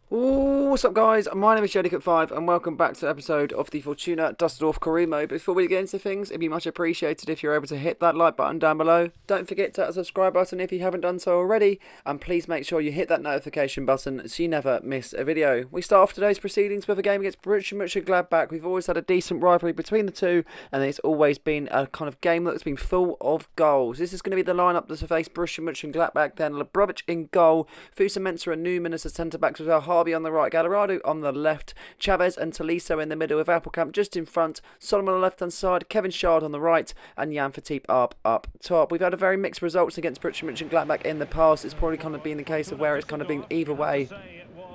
What's up, guys? My name is Jedicut5 and welcome back to an episode of the Fortuna Dusseldorf career mode. Before we get into things, it'd be much appreciated if you're able to hit that like button down below. Don't forget to hit that subscribe button if you haven't done so already, and please make sure you hit that notification button so you never miss a video. We start off today's proceedings with a game against Borussia Mönchengladbach. We've always had a decent rivalry between the two, and it's always been a kind of game that's been full of goals. This is going to be the lineup that's to face Borussia Mönchengladbach. Then Lebrovic in goal, Fusa Mensah and Newman as the centre-backs with Harvey on the right, Gallardo on the left, Chavez and Tolisso in the middle with Appelkamp just in front, Solomon on the left hand side, Kevin Shard on the right, and Jan Fatih up top. We've had a very mixed results against Borussia Mönchengladbach in the past. It's probably kind of been the case of where it's kind of been either way.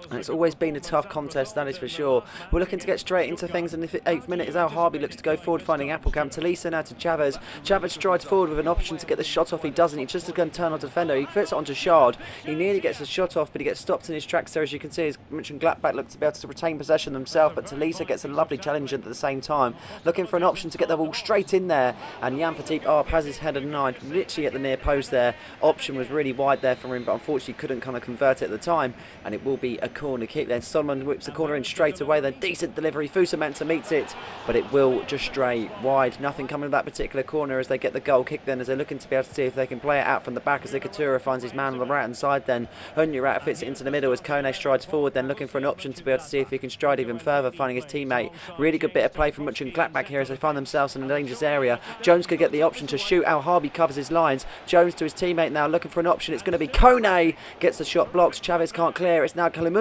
And it's always been a tough contest, that is for sure. We're looking to get straight into things, and the 8th minute is Al Harbi looks to go forward, finding Appelkamp. Tolisso now to Chavez. Chavez strides forward with an option to get the shot off. He doesn't. He just going to turn on the defender. He fits it onto Shard. He nearly gets the shot off, but he gets stopped in his tracks there. As you can see, as Mönchengladbach looks to be able to retain possession themselves, but Tolisso gets a lovely challenge at the same time, looking for an option to get the ball straight in there. And Jan Fatih has his head denied, literally at the near post there. Option was really wide there for him, but unfortunately couldn't kind of convert it at the time, and it will be a corner kick then. Solomon whips the corner in straight away, then decent delivery. Fusa Mensah meets it, but it will just stray wide. Nothing coming of that particular corner as they get the goal kick then, as they're looking to be able to see if they can play it out from the back, as Ikatura finds his man on the right hand side then. Hunyurat fits it into the middle as Kone strides forward, then looking for an option to be able to see if he can stride even further, finding his teammate. Really good bit of play from Mönchengladbach here as they find themselves in a dangerous area. Jones could get the option to shoot. Al Harbi covers his lines. Jones to his teammate now, looking for an option. It's going to be Kone. Gets the shot blocked. Chavez can't clear. It's now Calimundo,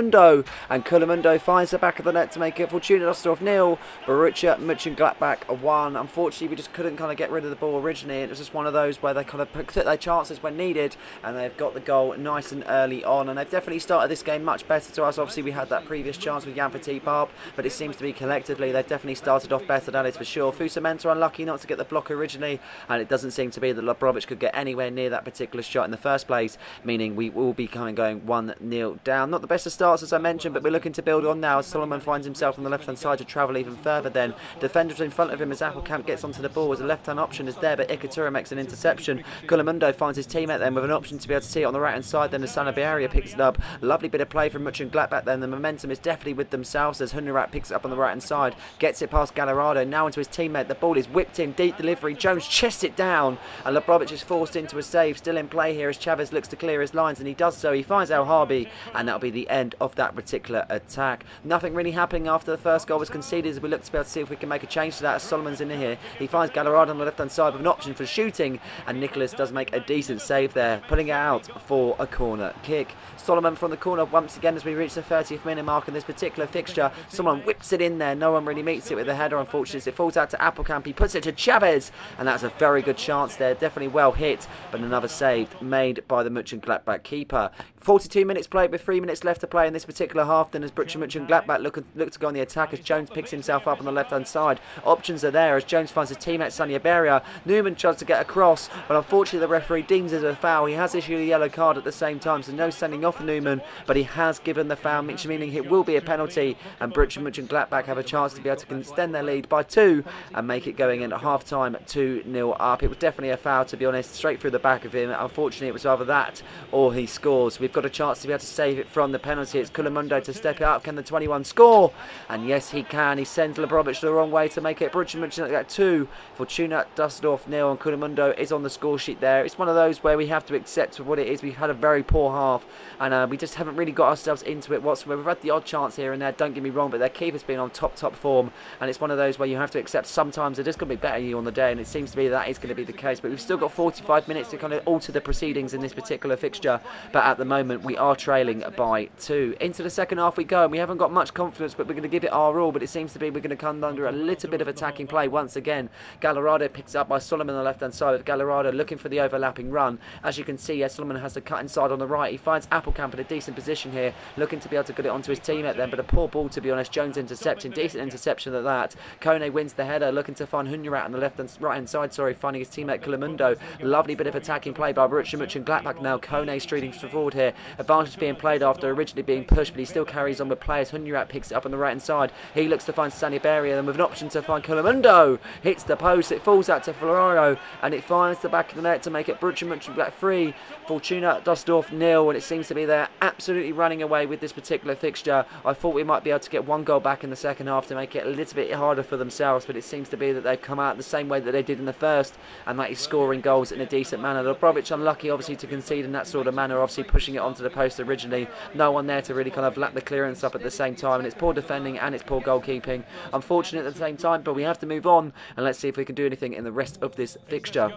and Calimundo finds the back of the net to make it Fortuna Dusseldorf 0, Borussia Mönchengladbach 1. Unfortunately, we just couldn't kind of get rid of the ball originally. It was just one of those where they kind of took their chances when needed, and they've got the goal nice and early on, and they've definitely started this game much better to us. Obviously, we had that previous chance with Jan Fatih, but it seems to be collectively they've definitely started off better, that is for sure. Fusa Mensah unlucky not to get the block originally, and it doesn't seem to be that Lebrovic could get anywhere near that particular shot in the first place, meaning we will be kind of going 1-0 down. Not the best of starts, as I mentioned, but we're looking to build on now as Solomon finds himself on the left hand side to travel even further then. Defenders in front of him as Appelkamp gets onto the ball, as a left hand option is there, but Ikatura makes an interception. Calimundo finds his teammate then with an option to be able to see it on the right hand side, then as Sanabria picks it up. Lovely bit of play from Mönchengladbach then. The momentum is definitely with themselves as Hunyurat picks it up on the right hand side, gets it past Gallardo, now into his teammate. The ball is whipped in, deep delivery. Jones chests it down, and Lebrovic is forced into a save. Still in play here as Chavez looks to clear his lines, and he does so. He finds Al Harbi, and that'll be the end of that particular attack. Nothing really happening after the first goal was conceded, as we look to be able to see if we can make a change to that as Solomon's in here. He finds Gallardo on the left hand side with an option for shooting, and Nicholas does make a decent save there, pulling it out for a corner kick. Solomon from the corner once again as we reach the 30th minute mark in this particular fixture. Someone whips it in there, no one really meets it with a header unfortunately. It falls out to Appelkamp, he puts it to Chavez, and that's a very good chance there, definitely well hit, but another save made by the Mönchengladbach keeper. 42 minutes played with 3 minutes left to play in this particular half then, as Borussia Mönchengladbach look to go on the attack as Jones picks himself up on the left hand side. Options are there as Jones finds his teammate Sanabria. Newman tries to get across, but unfortunately the referee deems it a foul. He has issued a yellow card at the same time, so no sending off Newman, but he has given the foul, meaning it will be a penalty, and Borussia Mönchengladbach have a chance to be able to extend their lead by 2 and make it going in at half time 2-0 up. It was definitely a foul, to be honest, straight through the back of him. Unfortunately it was either that or he scores. We've got a chance to be able to save it from the penalty. It's Calimundo to step it up. Can the 21 score? And yes, he can. He sends Lebrovic the wrong way to make it Borussia Mönchengladbach 2, Fortuna Dusseldorf 0, and Calimundo is on the score sheet there. It's one of those where we have to accept what it is. We've had a very poor half, and we just haven't really got ourselves into it whatsoever. We've had the odd chance here and there, don't get me wrong, but their keeper's been on top form, and it's one of those where you have to accept sometimes they're just going to be better than you on the day, and it seems to be that is going to be the case. But we've still got 45 minutes to kind of alter the proceedings in this particular fixture, but at the moment we are trailing by 2. Into the second half we go, and we haven't got much confidence, but we're going to give it our all. But it seems to be we're going to come under a little bit of attacking play once again. Gallardo picks up by Solomon on the left hand side, with Gallardo looking for the overlapping run. As you can see, Solomon has the cut inside on the right. He finds Appelkamp in a decent position here, looking to be able to get it onto his teammate then, but a poor ball, to be honest. Jones intercepting, decent interception at that. Kone wins the header, looking to find Hunyurat on the right hand side, finding his teammate Calimundo. Lovely bit of attacking play by Borussia Mönchengladbach now. Kone streeting forward here. Advantage being played after originally being pushed, but he still carries on with players. Hunyarat picks it up on the right hand side. He looks to find Saniberi, and with an option to find Colamundo. Hits the post, it falls out to Florero, and it finds the back of the net to make it Borussia Mönchengladbach 3, Fortuna Dusseldorf 0, and it seems to be they're absolutely running away with this particular fixture. I thought we might be able to get one goal back in the second half to make it a little bit harder for themselves, but it seems to be that they've come out the same way that they did in the first, and that is scoring goals in a decent manner. Dobrovic unlucky obviously to concede in that sort of manner, obviously pushing it onto the post originally. No one there to really kind of lap the clearance up at the same time, and it's poor defending and it's poor goalkeeping. Unfortunate at the same time, but we have to move on, and let's see if we can do anything in the rest of this fixture.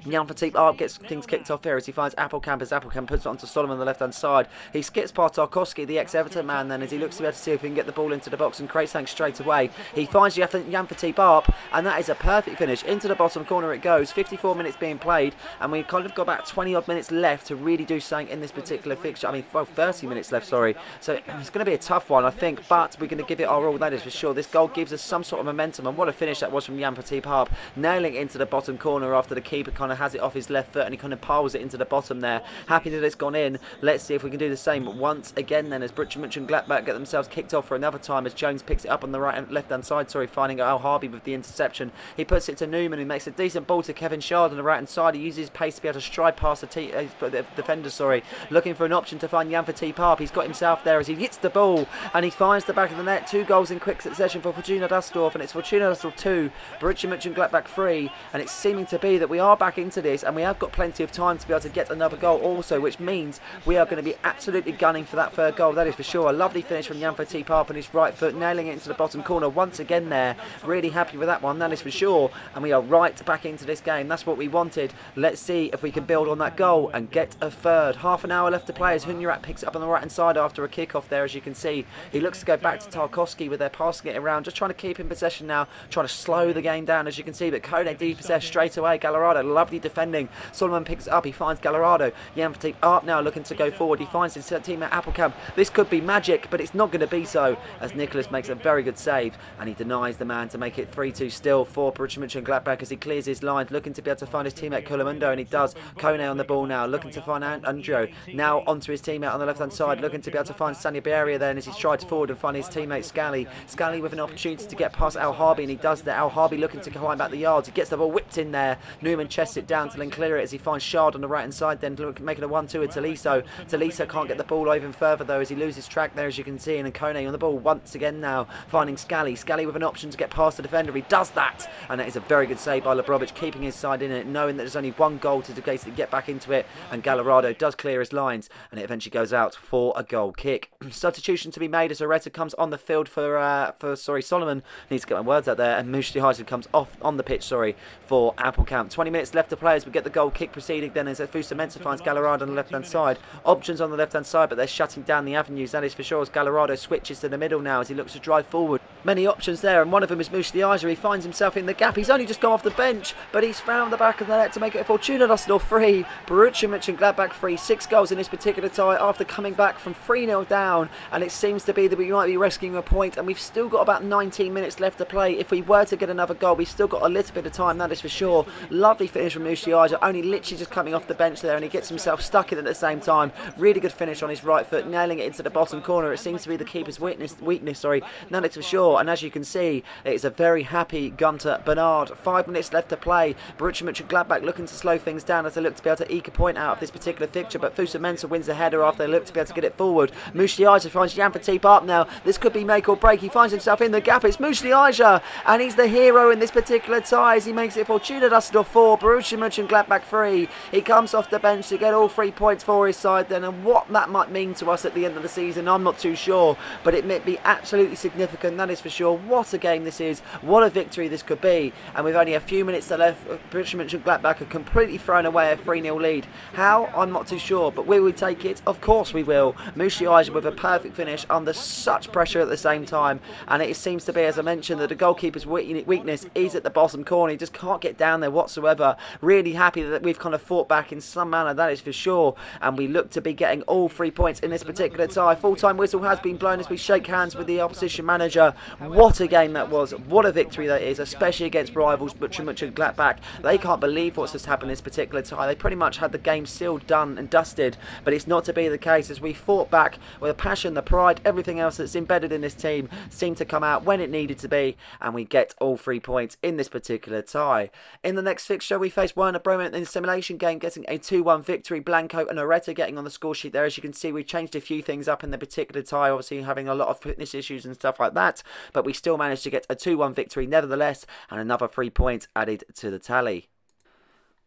Jan Fatih Arp gets things kicked off here as he finds Appelkamp, as Appelkamp puts it onto Solomon on the left hand side. He skips past Tarkowski, the ex-Everton man, then as he looks to be able to see if he can get the ball into the box and create something straight away. He finds Jan Fatih Arp, and that is a perfect finish. Into the bottom corner it goes. 54 minutes being played, and we've kind of got about 20 odd minutes left to really do something in this particular fixture. I mean, well, 30 minutes left, sorry. So it's going to be a tough one, I think, but we're going to give it our all, that is for sure. This goal gives us some sort of momentum, and what a finish that was from Jan Fatih Arp, nailing it into the bottom corner after the keeper kind of has it off his left foot, and he kind of piles it into the bottom there. Happy that it's gone in. Let's see if we can do the same once again then, as Borussia Mönchengladbach get themselves kicked off for another time, as Jones picks it up on the right and left hand side, sorry, finding Al Harbi with the interception. He puts it to Newman, who makes a decent ball to Kevin Shard on the right hand side. He uses his pace to be able to stride past the defender, sorry, looking for an option to find Jan Fatih Arp. He's got himself there as he hits the ball, and he finds the back of the net. 2 goals in quick succession for Fortuna Dusseldorf, and it's Fortuna Dusseldorf 2, Borussia Mönchengladbach 3, and it's seeming to be that we are back into this, and we have got plenty of time to be able to get another goal also, which means we are going to be absolutely gunning for that third goal, that is for sure. A lovely finish from Jan Fatih Arp on his right foot, nailing it into the bottom corner once again there. Really happy with that one, that is for sure, and we are right back into this game. That's what we wanted. Let's see if we can build on that goal and get a third. Half an hour left to play as Hunyarat picks it up on the right hand side after a kick-off there, as you can see. He looks to go back to Tarkowski with their passing it around, just trying to keep in possession now, trying to slow the game down, as you can see, but Kone depossessed straight away. Gallardo, lovely defending. Solomon picks it up, he finds Gallardo. Jan Fatih Arp now looking to go forward. He finds his teammate Appelkamp. This could be magic, but it's not going to be so, as Nicholas makes a very good save, and he denies the man to make it 3-2 still for Borussia Mönchengladbach as he clears his lines, looking to be able to find his teammate Colamundo, and he does. Kone on the ball now, looking to find Andrew. Now onto his teammate on the left hand side, looking to be able to find Saniberi then as he strides forward and find his teammate Scally. Scally with an opportunity to get past Al Harbi, and he does that. Al Harbi looking to climb back the yards. He gets the ball whipped in there. Newman chests it down to then clear it as he finds Shard on the right hand side, then making a 1-2 with Tolisso. Tolisso can't get the ball even further though as he loses track there, as you can see, and then Kone on the ball once again now, finding Scally. Scally with an option to get past the defender. He does that, and that is a very good save by Dobrovic, keeping his side in it, knowing that there's only one goal to basically get back into it, and Gallardo does clear his lines, and it eventually goes out for a goal kick. Substitution to be made as Areta comes on the field for Solomon. Needs to get my words out there, and Mushti comes off on the pitch, sorry, for Appelkamp. 20 minutes left to play as we get the goal kick proceeding then, as Fusa Mensah finds Gallardo on the left hand side. Options on the left hand side, but they're shutting down the avenues, that is for sure, as Gallardo switches to the middle now as he looks to drive forward. Many options there, and one of them is Mushti. He finds himself in the gap. He's only just gone off the bench, but he's found the back of the net to make it a Fortuna Dusseldorf 3, Borussia Mönchengladbach 3. 6 goals in this particular tie after coming back from 3-0 down, and it seems to be that we might be rescuing a point, and we've still got about 19 minutes left to play. If we were to get another goal, we've still got a little bit of time, that is for sure. Lovely finish from Mushti, only literally just coming off the bench there, and he gets himself stuck in at the same time. Really good finish on his right foot, nailing it into the bottom corner. It seems to be the keeper's weakness, that is for sure, and as you can see, it's a very happy Gunter Bernard. 5 minutes left to play. Borussia Mönchengladbach looking to slow things down as they look to be able to eke a point out of this particular fixture, but Fusa Mensah wins the header after they look to be able to get it forward. Mushti finds Jan Fatih Arp now. This could be make or break. He finds himself in the gap. It's Mushti, and he's the hero in this particular tie as he makes it Fortuna Dusseldorf 4, Borussia Mönchengladbach 3. He comes off the bench to get all 3 points for his side then, and what that might mean to us at the end of the season, I'm not too sure, but it may be absolutely significant, that is for sure. What a game this is, what a victory this could be, and with only a few minutes left, Borussia Mönchengladbach have completely thrown away a 3-0 lead. How? I'm not too sure, but will we take it? Of course we will. Mushti with a perfect finish under such pressure at the same time, and it seems to be, as I mentioned, that the goalkeeper's weakness is at the bottom corner. He just can't get down there whatsoever. Really happy that we've kind of fought back in some manner, that is for sure, and we look to be getting all 3 points in this particular tie. Full-time whistle has been blown as we shake hands with the opposition manager. What a game that was, what a victory that is, especially against rivals Borussia Mönchengladbach. They can't believe what's just happened in this particular tie. They pretty much had the game sealed, done and dusted, but it's not to be the case as we fought fought back with the passion, the pride, everything else that's embedded in this team seemed to come out when it needed to be, and we get all 3 points in this particular tie. In the next fixture, we face Werner Bremen in the simulation game, getting a 2-1 victory. Blanco and Areta getting on the score sheet there. As you can see, we've changed a few things up in the particular tie, obviously having a lot of fitness issues and stuff like that, but we still managed to get a 2-1 victory nevertheless, and another 3 points added to the tally.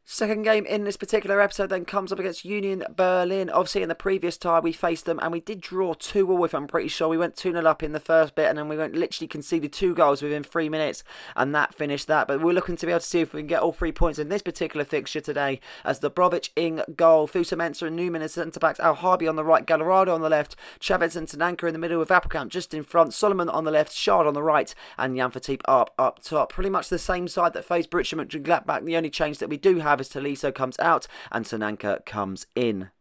Second game in this particular episode then comes up against Union Berlin. Obviously in the previous tie we faced them and we did draw 2-2, if I'm pretty sure. We went 2-0 up in the first bit and then we literally conceded 2 goals within 3 minutes and that finished that. But we're looking to be able to see if we can get all 3 points in this particular fixture today, as Dubrovic in goal, Fusa Mensah and Newman as centre-backs, Al Harbi on the right, Gallardo on the left, Chavez and Tananka in the middle with Appelkamp just in front, Solomon on the left, Shard on the right and Jan Fatih up top. Pretty much the same side that faced Borussia Mönchengladbach. The only change that we do have is Tolisso comes out and Tananka comes in.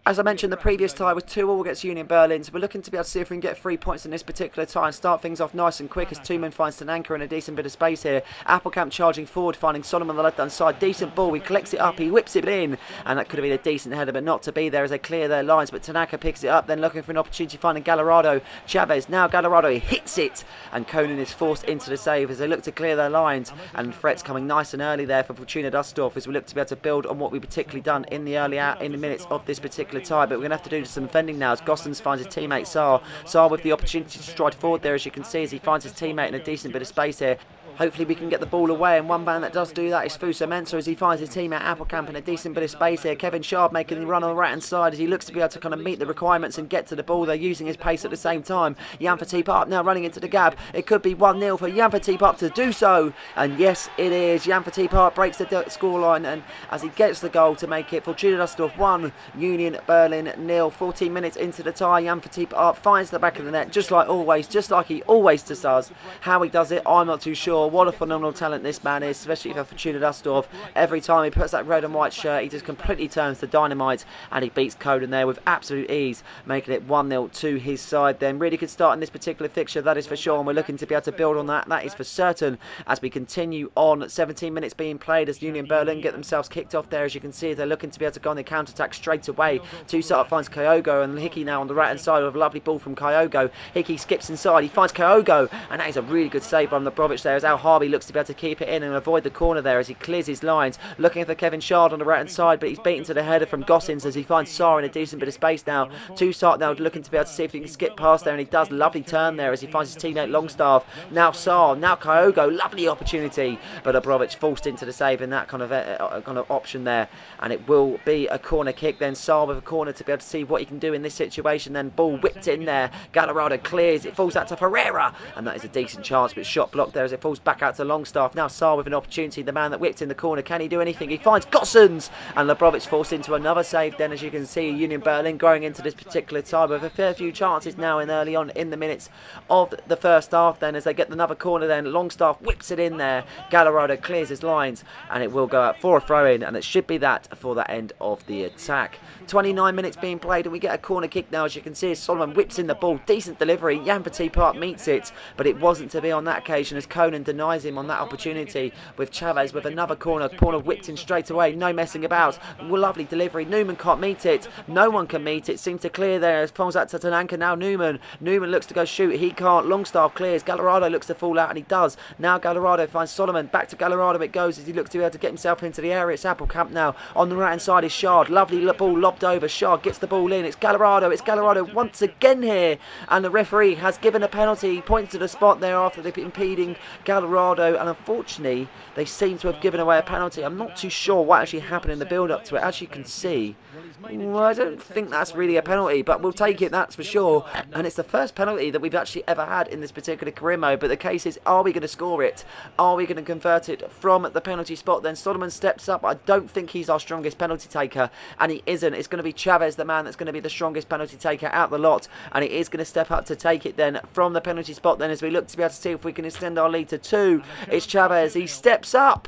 As I mentioned, the previous tie was 2-2 against Union Berlin, so we're looking to be able to see if we can get 3 points in this particular tie and start things off nice and quick as Tuman finds Tananka in a decent bit of space here. Appelkamp charging forward, finding Solomon on the left-hand side. Decent ball, he collects it up, he whips it in, and that could have been a decent header, but not to be there as they clear their lines. But Tanaka picks it up, then looking for an opportunity, finding Gallardo. Chavez, now Gallardo, he hits it, and Conan is forced into the save as they look to clear their lines, and threats coming nice and early there for Fortuna Dusseldorf as we look to be able to build on what we particularly done in the minutes of this particular tie. But we're going to have to do some defending now as Gossens finds his teammate Saar. Saar with the opportunity to stride forward there, as you can see, as he finds his teammate in a decent bit of space here. Hopefully we can get the ball away, and one man that does do that is Fusa Mensah as he finds his teammate Appelkamp in a decent bit of space here. Kevin Shard making the run on the right hand side as he looks to be able to kind of meet the requirements and get to the ball. They're using his pace at the same time. Jan Fatih now running into the gap. It could be 1-0 for Jan Fatih to do so, and yes it is. Jan Fatih breaks the scoreline, and as he gets the goal to make it Fortuna Dusseldorf 1, Union Berlin 0. 14 minutes into the tie, Jan Fatih finds the back of the net just like always, just like he always does. How he does it, I'm not too sure. What a phenomenal talent this man is, especially for Fortuna Dusseldorf. Every time he puts that red and white shirt, he just completely turns to dynamite, and he beats Coden there with absolute ease, making it 1-0 to his side then. Really good start in this particular fixture, that is for sure, and we're looking to be able to build on that. That is for certain as we continue on. 17 minutes being played as Union Berlin get themselves kicked off there, as you can see, they're looking to be able to go on the counter-attack straight away. Two-Sart finds Kyogo, and Hickey now on the right-hand side with a lovely ball from Kyogo. Hickey skips inside, he finds Kyogo, and that is a really good save by Dubrovic there as Al Harbi looks to be able to keep it in and avoid the corner there as he clears his lines. Looking for Kevin Shard on the right hand side, but he's beaten to the header from Gossens as he finds Saar in a decent bit of space now. Two-Sart now looking to be able to see if he can skip past there, and he does. Lovely turn there as he finds his teammate Longstaff. Now Saar, now Kyogo, lovely opportunity, but Dubrovic forced into the save in that kind of option there, and it will be a corner kick then. Saar with a corner to be able to see what he can do in this situation. Then ball whipped in there, Gallardo clears, it falls out to Ferreira, and that is a decent chance, but shot blocked there as it falls back out to Longstaff. Now Saar with an opportunity, the man that whipped in the corner, can he do anything? He finds Gossens, and Dubrovic forced into another save then, as you can see. Union Berlin growing into this particular time with a fair few chances now in early on in the minutes of the first half then, as they get another corner then. Longstaff whips it in there, Gallardo clears his lines, and it will go out for a throw-in, and it should be that for the end of the attack. 29 minutes being played, and we get a corner kick now, as you can see, as Solomon whips in the ball. Decent delivery, Jan Fatih meets it, but it wasn't to be on that occasion as Conan denies him on that opportunity, with Chavez with another corner whipped in straight away, no messing about. Lovely delivery, Newman can't meet it, no one can meet it, seems to clear there as falls out to Tananka. Now Newman looks to go shoot, he can't. Longstaff clears, Gallardo looks to fall out, and he does. Now Gallardo finds Solomon, back to Gallardo it goes as he looks to be able to get himself into the area. It's Appelkamp now, on the right hand side is Shard, lovely ball lobbed over, Shard gets the ball in, it's Gallardo once again here, and the referee has given a penalty. He points to the spot there after they've been impeding Gallardo, and unfortunately they seem to have given away a penalty. I'm not too sure what actually happened in the build up to it. As you can see, well, I don't think that's really a penalty, but we'll take it, that's for sure. And it's the first penalty that we've actually ever had in this particular career mode. But the case is, are we going to score it? Are we going to convert it from the penalty spot? Then Solomon steps up. I don't think he's our strongest penalty taker, and he isn't. It's going to be Chavez, the man that's going to be the strongest penalty taker out the lot, and he is going to step up to take it then from the penalty spot then, as we look to be able to see if we can extend our lead to 2. It's Chavez, he steps up.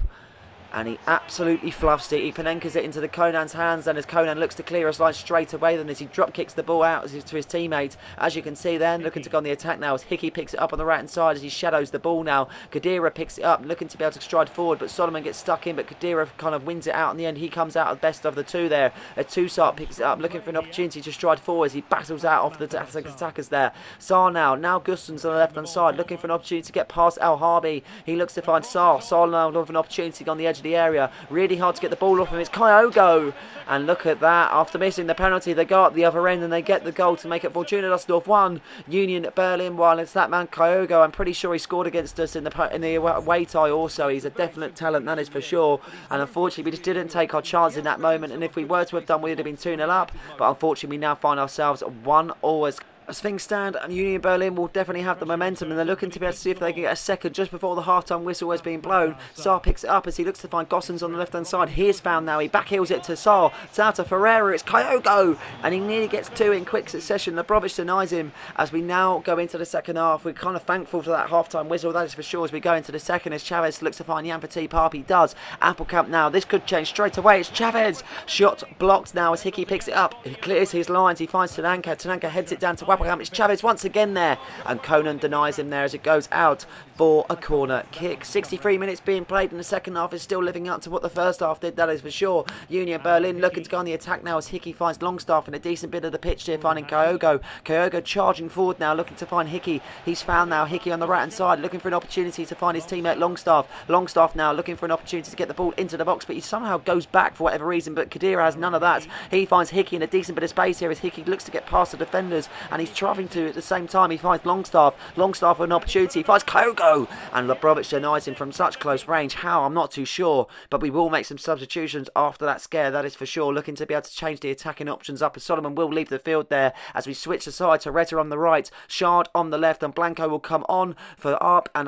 and he absolutely fluffs it. He Panenkes it into the Conan's hands, and as Conan looks to clear his line straight away, then as he drop kicks the ball out to his teammate, as you can see then, looking to go on the attack now as Hickey picks it up on the right hand side as he shadows the ball now. Kadira picks it up, looking to be able to stride forward, but Solomon gets stuck in, but Kadira kind of wins it out in the end. He comes out the best of the two there. Toussaint picks it up, looking for an opportunity to stride forward as he battles out off the attackers there. Saar now Gustons on the left hand side, looking for an opportunity to get past El Harbi. He looks to find Saar. Saar now with an opportunity on the edge of the area. Really hard to get the ball off him. It's Kyogo. And look at that. After missing the penalty, they go up the other end and they get the goal to make it Fortuna Dusseldorf 1, Union Berlin 1. It's that man Kyogo. I'm pretty sure he scored against us in the away tie also. He's a definite talent, that is for sure. And unfortunately, we just didn't take our chance in that moment. And if we were to have done, we would have been 2-0 up. But unfortunately, we now find ourselves 1-1 as things stand, and Union Berlin will definitely have the momentum, and they're looking to be able to see if they can get a second just before the half-time whistle has been blown. Saar picks it up as he looks to find Gossens on the left-hand side. He is found now. He backheels it to Saar. It's out to Ferreira. It's Kyogo, and he nearly gets two in quick succession. Labrovic denies him as we now go into the second half. We're kind of thankful for that half-time whistle, that is for sure, as we go into the second, as Chavez looks to find Jan Petit Parp. He does. Appelkamp now. This could change straight away. It's Chavez. Shot blocked now as Hickey picks it up. He clears his lines. He finds Tananka. Tananka heads it down to Appelkamp. It's Chavez once again there, and Conan denies him there as it goes out for a corner kick. 63 minutes being played in the second half is still living up to what the first half did, that is for sure. Union Berlin looking to go on the attack now as Hickey finds Longstaff in a decent bit of the pitch here, finding Kyogo. Kyogo charging forward now, looking to find Hickey. He's found now Hickey on the right hand side, looking for an opportunity to find his teammate Longstaff. Longstaff now looking for an opportunity to get the ball into the box, but he somehow goes back for whatever reason, but Kadira has none of that. He finds Hickey in a decent bit of space here as Hickey looks to get past the defenders, and he's trying to at the same time. He finds Longstaff with an opportunity. He finds Kyogo, and Labrovic denies him from such close range. How, I'm not too sure, but we will make some substitutions after that scare, that is for sure. Looking to be able to change the attacking options up as Solomon will leave the field there as we switch aside to Retta on the right, Shard on the left, and Blanco will come on for Arp, and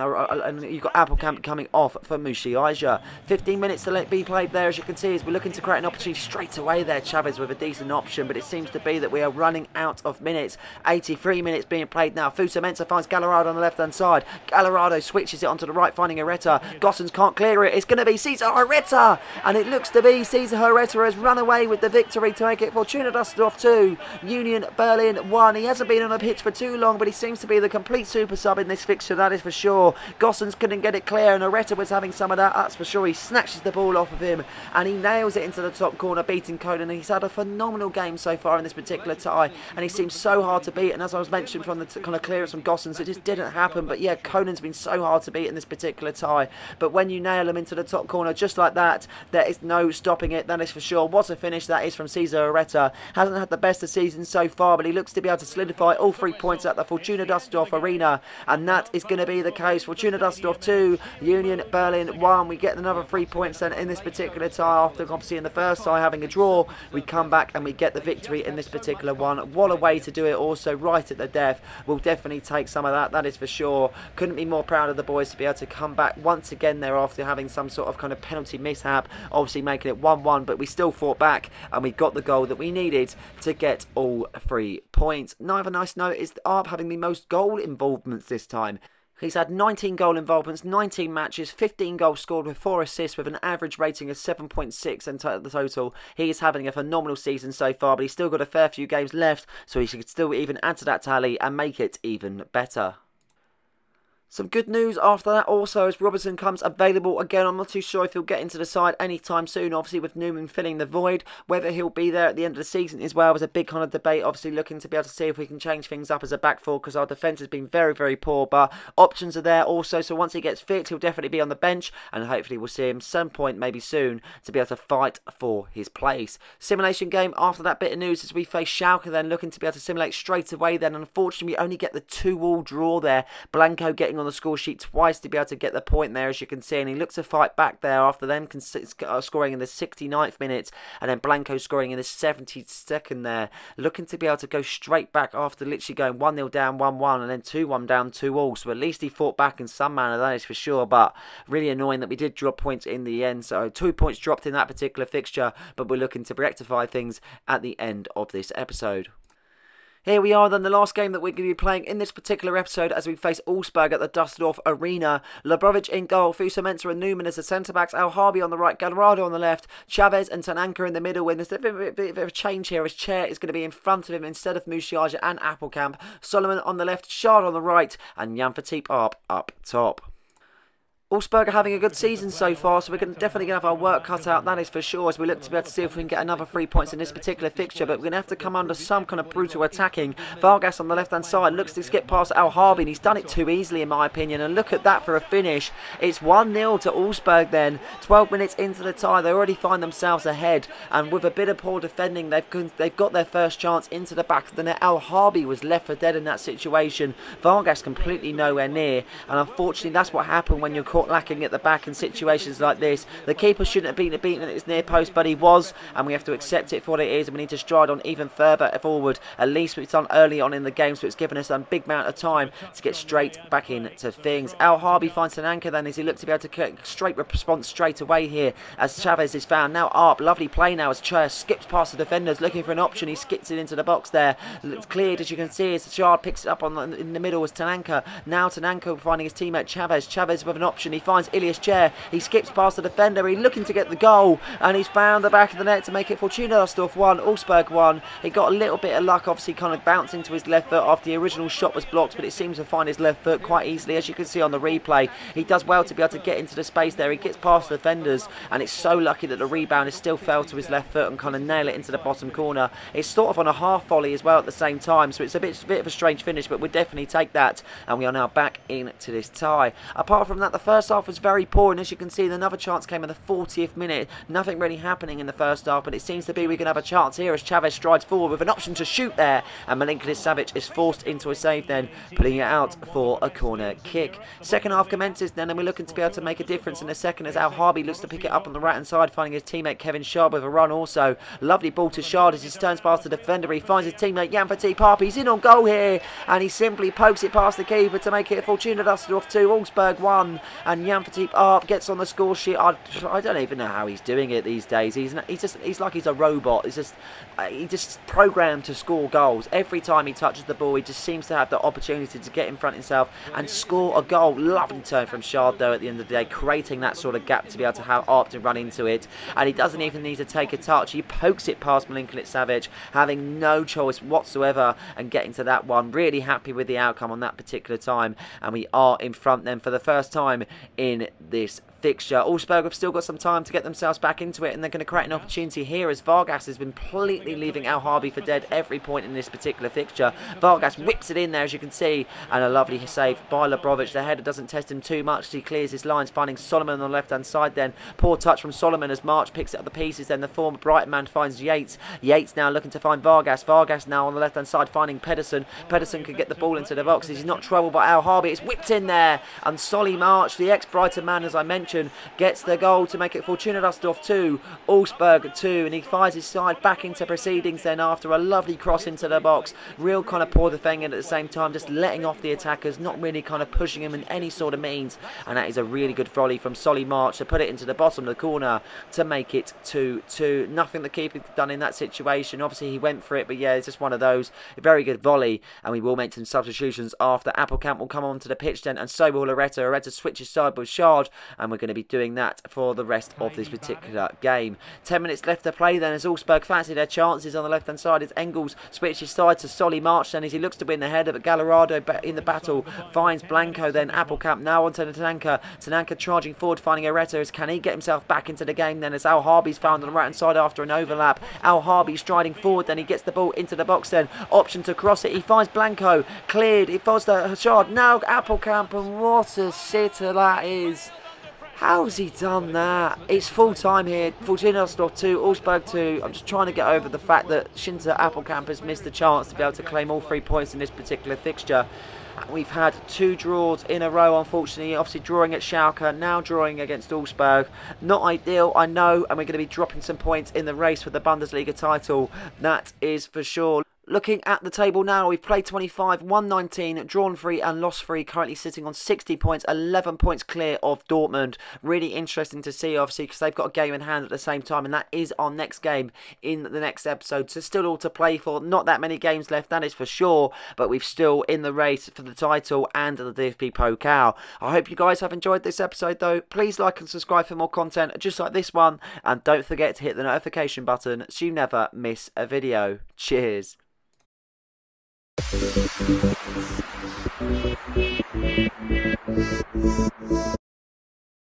you've got Appelkamp coming off for Mushi Aja. 15 minutes to be played there, as you can see, as we're looking to create an opportunity straight away there. Chavez with a decent option, but it seems to be that we are running out of minutes. 83 minutes being played now. Fusa Mensah finds Gallardo on the left hand side. Gallardo switches it onto the right, finding Herrera. Gossens can't clear it. It's going to be Cesar Herrera, and it looks to be Cesar Herrera has run away with the victory to make it Fortuna Dusseldorf 2, Union Berlin 1. He hasn't been on the pitch for too long, but he seems to be the complete super sub in this fixture, that is for sure. Gossens couldn't get it clear, and Herrera was having some of that, that's for sure. He snatches the ball off of him, and he nails it into the top corner, beating Conan. He's had a phenomenal game so far in this particular tie, and he seems so hard to beat, and as I was mentioned from the kind of clearance from Gossens, it just didn't happen. But yeah, Conan's been so hard to beat in this particular tie, but when you nail him into the top corner just like that, there is no stopping it, that is for sure. What a finish that is from Cesar Herrera. Hasn't had the best of season so far, but he looks to be able to solidify all 3 points at the Fortuna Dusseldorf arena, and that is going to be the case. Fortuna Dusseldorf 2, Union Berlin 1. We get another 3 points then in this particular tie, after obviously in the first tie having a draw. We come back and we get the victory in this particular one. What a way to do it, also right at the death. We'll definitely take some of that is for sure. Couldn't be more proud of the boys to be able to come back once again there after having some sort of kind of penalty mishap, obviously making it 1-1, but we still fought back and we got the goal that we needed to get all 3 points. Another nice note is Arp having the most goal involvements this time. He's had 19 goal involvements, 19 matches, 15 goals scored with 4 assists with an average rating of 7.6 in the total. He is having a phenomenal season so far, but he's still got a fair few games left, so he should still even add to that tally and make it even better. Some good news after that also as Robertson comes available again. I'm not too sure if he'll get into the side anytime soon, obviously with Newman filling the void. Whether he'll be there at the end of the season as well was a big kind of debate, obviously looking to be able to see if we can change things up as a back four, because our defence has been very, very poor, but options are there also, so once he gets fit he'll definitely be on the bench, and hopefully we'll see him some point maybe soon to be able to fight for his place. Simulation game after that bit of news as we face Schalke then, looking to be able to simulate straight away then. Unfortunately we only get the 2-2 draw there. Blanco getting on the score sheet twice to be able to get the point there, as you can see, and he looks to fight back there after them scoring in the 69th minute and then Blanco scoring in the 72nd there, looking to be able to go straight back after literally going 1-0 down 1-1 and then 2-1 down 2-2, so at least he fought back in some manner, that is for sure. But really annoying that we did drop points in the end, so 2 points dropped in that particular fixture, but we're looking to rectify things at the end of this episode. Here we are then, the last game that we're going to be playing in this particular episode as we face Augsburg at the Dusseldorf Arena. Labrovic in goal, Fusa Mensah and Newman as the centre-backs, Al Harbi on the right, Gallardo on the left, Chavez and Tananka in the middle. And there's a bit of a change here as Chair is going to be in front of him instead of Musiala and Appelkamp. Solomon on the left, Shard on the right, and Jan Fatih up top. Augsburg are having a good season so far, so we're definitely going to have our work cut out, that is for sure, as we look to be able to see if we can get another 3 points in this particular fixture. But we're going to have to come under some kind of brutal attacking. Vargas on the left-hand side looks to skip past Al Harbi, and he's done it too easily in my opinion. And look at that for a finish. It's 1-0 to Augsburg then. 12 minutes into the tie, they already find themselves ahead. And with a bit of poor defending, they've got their first chance into the back of the net. Al Harbi was left for dead in that situation. Vargas completely nowhere near. And unfortunately, that's what happened when you're caught lacking at the back in situations like this. The keeper shouldn't have been beaten at his near post, but he was, and we have to accept it for what it is, and we need to stride on even further forward. At least it's done early on in the game, so it's given us a big amount of time to get straight back into things. Al Harbi finds Tananka then as he looks to be able to get straight response straight away here as Chavez is found. Now Arp, lovely play now as Chair skips past the defenders looking for an option. He skips it into the box there. It's cleared as you can see as Shard picks it up in the middle as Tananka. Now Tananka finding his teammate Chavez. Chavez with an option. He finds Ilias Chair. He skips past the defender. He's looking to get the goal, and he's found the back of the net to make it Fortuna Dusseldorf 1, Augsburg 1. He got a little bit of luck, obviously kind of bounced into his left foot after the original shot was blocked, but it seems to find his left foot quite easily, as you can see on the replay. He does well to be able to get into the space there. He gets past the defenders, and it's so lucky that the rebound is still fell to his left foot and kind of nail it into the bottom corner. It's sort of on a half volley as well at the same time, so it's a bit of a strange finish, but we'll definitely take that, and we are now back into this tie. Apart from that, the first half was very poor, and as you can see, another chance came in the 40th minute. Nothing really happening in the first half, but it seems to be we can have a chance here as Chavez strides forward with an option to shoot there, and Milinkovic Savic is forced into a save then, putting it out for a corner kick. Second half commences then, and we're looking to be able to make a difference in a second as Al Harbi looks to pick it up on the right hand side, finding his teammate Kevin Shard with a run also. Lovely ball to Shard as he turns past the defender. He finds his teammate Jan Fatih. He's in on goal here, and he simply pokes it past the keeper to make it Fortuna Dusseldorf 2, Augsburg 1, and Jan Fatih gets on the score sheet. I don't even know how he's doing it these days. He's like he's a robot. He just programmed to score goals. Every time he touches the ball, he just seems to have the opportunity to get in front himself and score a goal. Lovely turn from Shard though at the end of the day, creating that sort of gap to be able to have Arp to run into it. And he doesn't even need to take a touch. He pokes it past Milinkovic Savic, having no choice whatsoever and getting to that one. Really happy with the outcome on that particular time. And we are in front then for the first time in this fixture. Augsburg have still got some time to get themselves back into it, and they're going to create an opportunity here as Vargas has been completely leaving Al Harbi for dead every point in this particular fixture. Vargas whips it in there as you can see, and a lovely save by Labrovic. The header doesn't test him too much. He clears his lines, finding Solomon on the left hand side then. Poor touch from Solomon as March picks it up the pieces. Then the former Brighton man finds Yates. Yates now looking to find Vargas. Vargas now on the left hand side finding Pedersen. Pedersen can get the ball into the box. He's not troubled by Al Harbi. It's whipped in there, and Solly March, the ex-Brighton man as I mentioned, gets the goal to make it Fortuna Dusseldorf 2, Augsburg 2, and he fires his side back into proceedings then after a lovely cross into the box. Real kind of poor defending at the same time, just letting off the attackers, not really kind of pushing him in any sort of means, and that is a really good volley from Solly March to put it into the bottom of the corner to make it 2-2. Nothing the keeper done in that situation. Obviously he went for it, but yeah, it's just one of those. A very good volley, and we will make some substitutions after. Appelkamp will come onto the pitch then, and so will Loretta. Loretta switches side with Shard, and we're going to be doing that for the rest of this particular game. 10 minutes left to play then as Augsburg fancy their chances on the left hand side as Engels switches side to Solly March then as he looks to win the header, but Gallardo in the battle finds Blanco then. Appelkamp now onto the Tananka. Tananka charging forward finding Areta as can he get himself back into the game then as Al Harbi's found on the right hand side after an overlap. Al Harbi striding forward then, he gets the ball into the box then, option to cross it, he finds Blanco, cleared, it falls to Shard, now Appelkamp, and what a sitter that is. How's he done that? It's full time here. Fortuna Dusseldorf 2, Augsburg 2. I'm just trying to get over the fact that Shinta Appelkamp has missed the chance to be able to claim all 3 points in this particular fixture. We've had 2 draws in a row, unfortunately. Obviously drawing at Schalke, now drawing against Augsburg. Not ideal, I know, and we're going to be dropping some points in the race for the Bundesliga title. That is for sure. Looking at the table now, we've played 25, won 19, drawn 3 and lost 3, currently sitting on 60 points, 11 points clear of Dortmund. Really interesting to see, obviously, because they've got a game in hand at the same time, and that is our next game in the next episode. So still all to play for, not that many games left, that is for sure, but we've still in the race for the title and the DFB Pokal. I hope you guys have enjoyed this episode though. Please like and subscribe for more content just like this one, and don't forget to hit the notification button so you never miss a video. Cheers.